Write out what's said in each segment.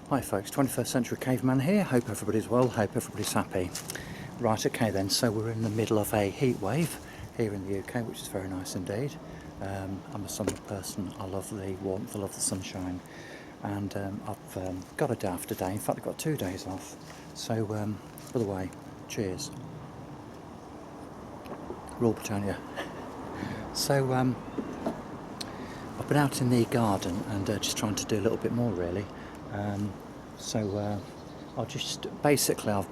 Hi folks, 21st Century Caveman here. Hope everybody's well, hope everybody's happy. Right, okay then, so we're in the middle of a heat wave here in the UK, which is very nice indeed. I'm a summer person, I love the warmth, I love the sunshine, and I've got a day after day. In fact, I've got 2 days off. So, by the way, cheers. Rule Britannia. So, I've been out in the garden and just trying to do a little bit more really. I've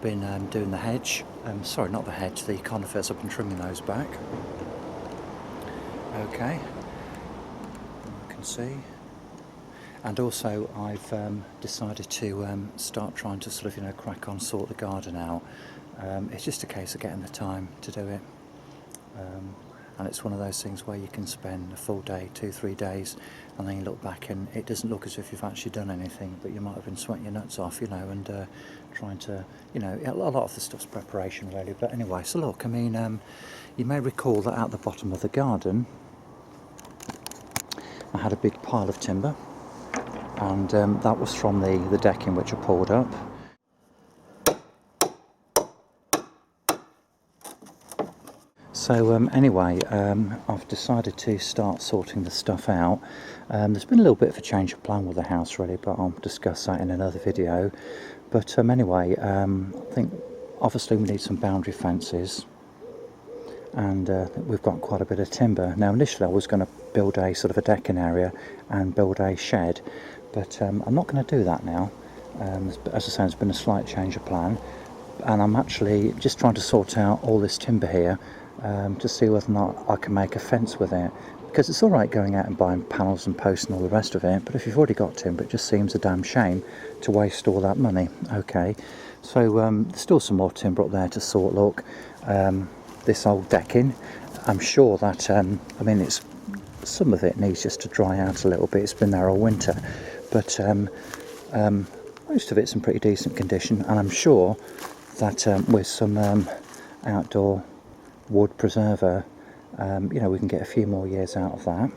been doing the hedge, sorry, not the hedge, the conifers. I've been trimming those back. Okay, you can see. And also I've decided to start trying to sort of, crack on, sort the garden out. It's just a case of getting the time to do it. And it's one of those things where you can spend a full day, 2-3 days, and then you look back and it doesn't look as if you've actually done anything, but you might have been sweating your nuts off, and trying to, a lot of the stuff's preparation really. But anyway, so look, I mean, you may recall that at the bottom of the garden I had a big pile of timber, and that was from the decking which I pulled up. So anyway, I've decided to start sorting the stuff out. There's been a little bit of a change of plan with the house really, but I'll discuss that in another video. But anyway, I think obviously we need some boundary fences, and we've got quite a bit of timber. Now initially I was going to build a sort of a decking area and build a shed, but I'm not going to do that now. As I say, there's been a slight change of plan, and I'm actually just trying to sort out all this timber here to see whether or not I can make a fence with it, because it's alright going out and buying panels and posts and all the rest of it, but if you've already got timber, it just seems a damn shame to waste all that money. Okay, so there's still some more timber up there to sort. Look, this old decking, I'm sure that it's, some of it needs just to dry out a little bit. It's been there all winter, but most of it's in pretty decent condition, and I'm sure that with some outdoor wood preserver, we can get a few more years out of that.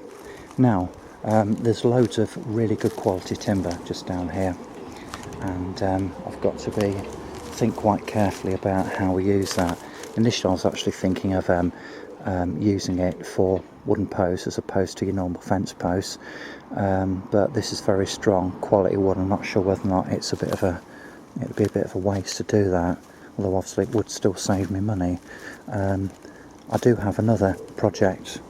Now, there's loads of really good quality timber just down here, and I've got to think quite carefully about how we use that. Initially I was actually thinking of using it for wooden posts as opposed to your normal fence posts, but this is very strong quality wood. I'm not sure whether or not it'd be a bit of a waste to do that, although obviously it would still save me money. I do have another project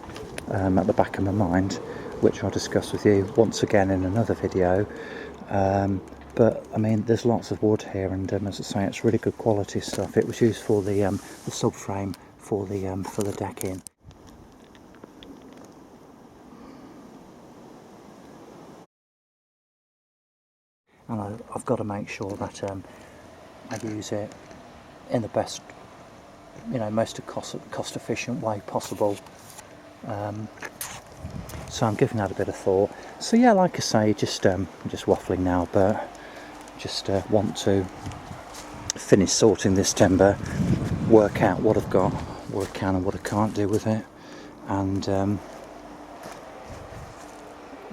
at the back of my mind, which I'll discuss with you once again in another video. But I mean, there's lots of wood here, and as I say, it's really good quality stuff. It was used for the subframe for the decking. And I've got to make sure that I use it in the best, most cost efficient way possible. So I'm giving that a bit of thought. So yeah, like I say, just waffling now, but just want to finish sorting this timber, work out what I've got, what I can and what I can't do with it, and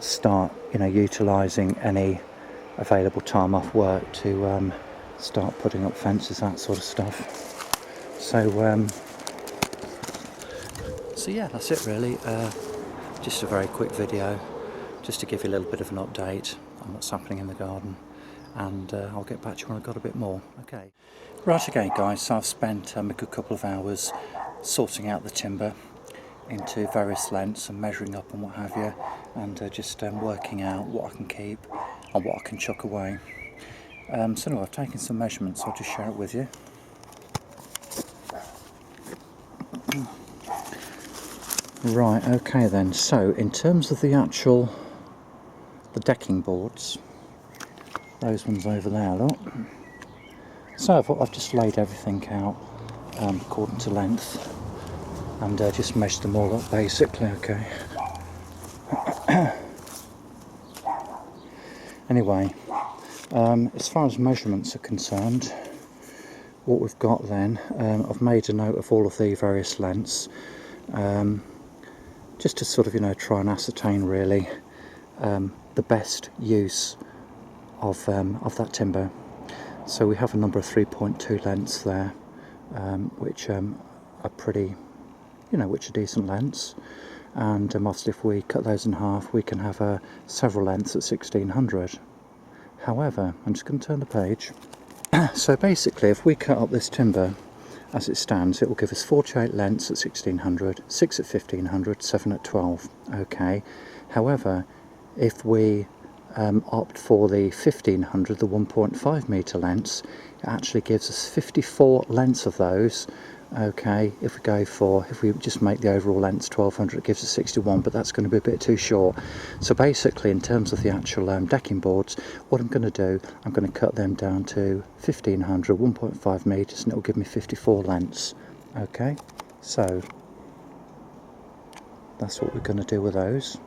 start utilising any available time off work to start putting up fences, that sort of stuff. So yeah, that's it really. Just a very quick video, just to give you a little bit of an update on what's happening in the garden, and I'll get back to you when I've got a bit more. Okay. Right, again guys, so I've spent a good couple of hours sorting out the timber into various lengths and measuring up and what have you, and just working out what I can keep and what I can chuck away. So anyway, I've taken some measurements, I'll just share it with you. Right, okay then, so in terms of the decking boards, those ones over there, look. So I've just laid everything out according to length, and just measured them all up basically, okay. Anyway, as far as measurements are concerned, what we've got then, I've made a note of all of the various lengths, just to sort of try and ascertain really the best use of that timber. So we have a number of 3.2 lengths there, which are pretty, which are decent lengths. And obviously if we cut those in half, we can have several lengths at 1600. However, I'm just going to turn the page. So basically, if we cut up this timber as it stands, it will give us 48 lengths at 1600, 6 at 1500, 7 at 12. Okay. However, if we opt for the 1500, the 1.5 metre lengths, it actually gives us 54 lengths of those. Okay, if we just make the overall lengths 1200, it gives us 61, but that's going to be a bit too short. So basically, in terms of the actual decking boards, what I'm going to do, I'm going to cut them down to 1500, 1.5 metres, and it will give me 54 lengths. Okay, so that's what we're going to do with those.